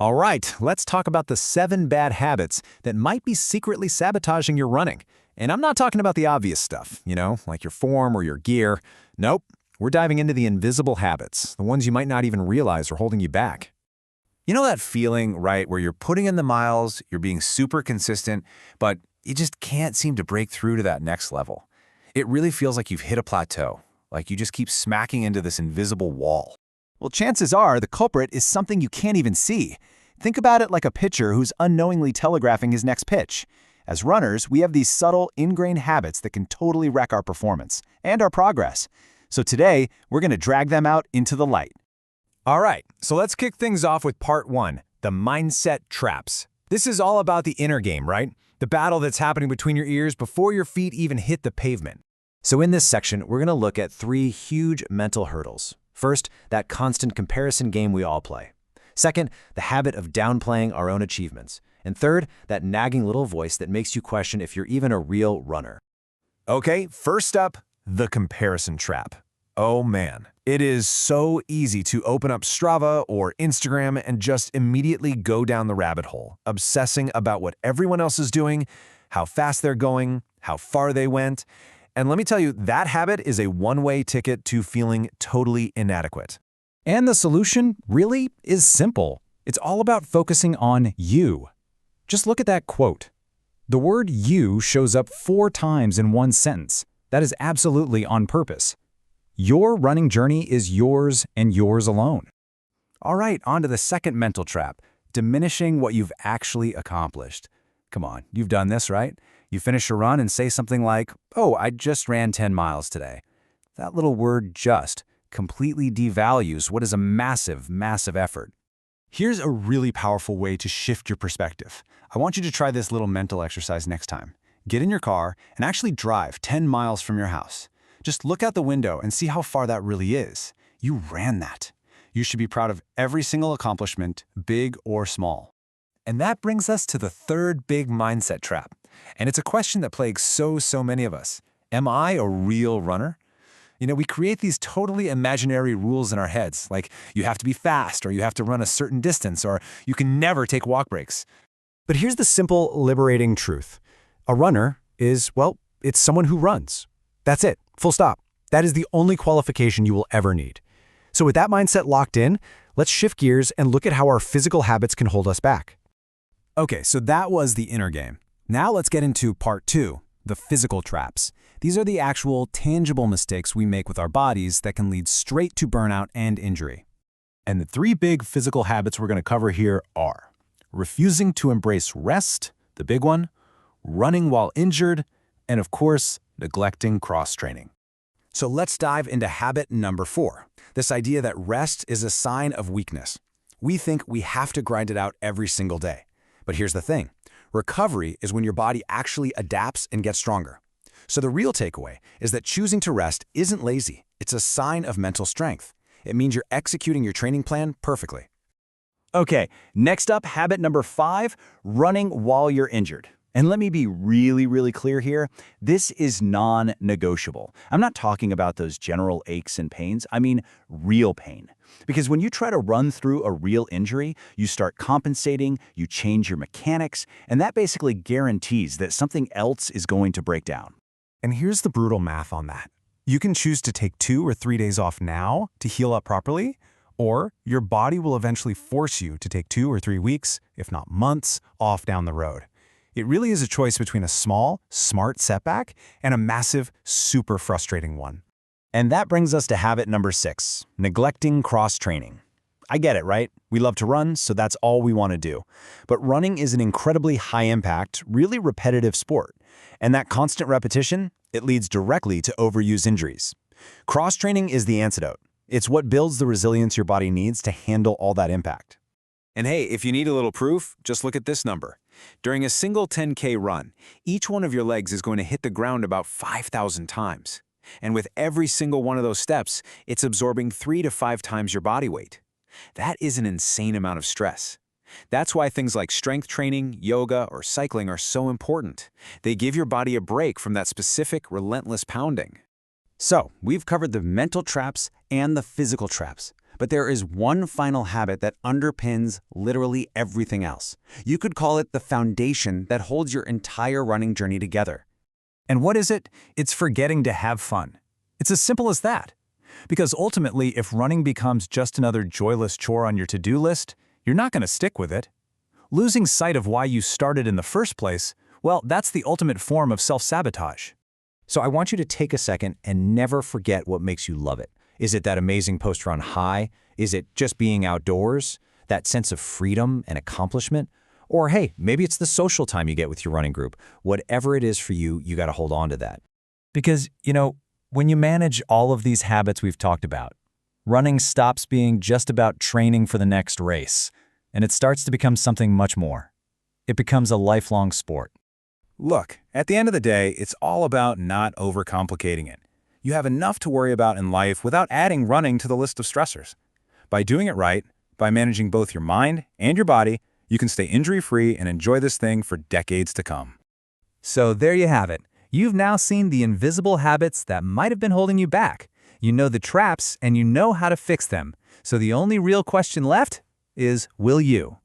All right, let's talk about the 7 bad habits that might be secretly sabotaging your running. And I'm not talking about the obvious stuff, like your form or your gear. Nope, we're diving into the invisible habits, the ones you might not even realize are holding you back. You know that feeling, right, where you're putting in the miles, you're being super consistent, but you just can't seem to break through to that next level. It really feels like you've hit a plateau, like you just keep smacking into this invisible wall. Well, chances are the culprit is something you can't even see. Think about it like a pitcher who's unknowingly telegraphing his next pitch. As runners, we have these subtle, ingrained habits that can totally wreck our performance and our progress. So today, we're going to drag them out into the light. All right, so let's kick things off with part 1, the mindset traps. This is all about the inner game, right? The battle that's happening between your ears before your feet even hit the pavement. So in this section, we're going to look at 3 huge mental hurdles. First, that constant comparison game we all play. Second, the habit of downplaying our own achievements. And third, that nagging little voice that makes you question if you're even a real runner. Okay, first up, the comparison trap. Oh man, it is so easy to open up Strava or Instagram and just immediately go down the rabbit hole, obsessing about what everyone else is doing, how fast they're going, how far they went. And let me tell you, that habit is a one-way ticket to feeling totally inadequate. And the solution really is simple. It's all about focusing on you. Just look at that quote. The word you shows up 4 times in one sentence. That is absolutely on purpose. Your running journey is yours and yours alone. All right, on to the second mental trap, diminishing what you've actually accomplished. Come on, you've done this, right? You finish a run and say something like, "Oh, I just ran 10 miles today." That little word "just" completely devalues what is a massive, massive effort. Here's a really powerful way to shift your perspective. I want you to try this little mental exercise next time. Get in your car and actually drive 10 miles from your house. Just look out the window and see how far that really is. You ran that. You should be proud of every single accomplishment, big or small. And that brings us to the third big mindset trap. And it's a question that plagues so many of us. Am I a real runner? We create these totally imaginary rules in our heads, like you have to be fast, or you have to run a certain distance, or you can never take walk breaks. But here's the simple, liberating truth. A runner is, well, it's someone who runs. That's it, full stop. That is the only qualification you will ever need. So with that mindset locked in, let's shift gears and look at how our physical habits can hold us back. Okay, so that was the inner game. Now let's get into part 2, the physical traps. These are the actual, tangible mistakes we make with our bodies that can lead straight to burnout and injury. And the 3 big physical habits we're going to cover here are refusing to embrace rest, the big one, running while injured, and of course, neglecting cross-training. So let's dive into habit number 4, this idea that rest is a sign of weakness. We think we have to grind it out every single day. But here's the thing. Recovery is when your body actually adapts and gets stronger. So the real takeaway is that choosing to rest isn't lazy. It's a sign of mental strength. It means you're executing your training plan perfectly. Okay, next up, habit number 5, running while you're injured. And let me be really clear here. This is non-negotiable. I'm not talking about those general aches and pains. I mean real pain. Because when you try to run through a real injury, you start compensating, you change your mechanics, and that basically guarantees that something else is going to break down. And here's the brutal math on that. You can choose to take 2 or 3 days off now to heal up properly, or your body will eventually force you to take 2 or 3 weeks, if not months, off down the road. It really is a choice between a small, smart setback and a massive, super frustrating one. And that brings us to habit number 6, neglecting cross-training. I get it, right? We love to run, so that's all we want to do. But running is an incredibly high-impact, really repetitive sport. And that constant repetition, it leads directly to overuse injuries. Cross-training is the antidote. It's what builds the resilience your body needs to handle all that impact. And hey, if you need a little proof, just look at this number. During a single 10K run, each one of your legs is going to hit the ground about 5,000 times. And with every single one of those steps, it's absorbing 3 to 5 times your body weight. That is an insane amount of stress. That's why things like strength training, yoga, or cycling are so important. They give your body a break from that specific, relentless pounding. So, we've covered the mental traps and the physical traps. But there is one final habit that underpins literally everything else. You could call it the foundation that holds your entire running journey together. And what is it? It's forgetting to have fun. It's as simple as that. Because ultimately, if running becomes just another joyless chore on your to-do list, you're not going to stick with it. Losing sight of why you started in the first place, well, that's the ultimate form of self-sabotage. So I want you to take a second and never forget what makes you love it. Is it that amazing post-run high? Is it just being outdoors? That sense of freedom and accomplishment? Or hey, maybe it's the social time you get with your running group. Whatever it is for you, you got to hold on to that. Because, when you manage all of these habits we've talked about, running stops being just about training for the next race, and it starts to become something much more. It becomes a lifelong sport. Look, at the end of the day, it's all about not overcomplicating it. You have enough to worry about in life without adding running to the list of stressors. By doing it right, by managing both your mind and your body, you can stay injury-free and enjoy this thing for decades to come. So there you have it. You've now seen the invisible habits that might have been holding you back. You know the traps and you know how to fix them. So the only real question left is, will you?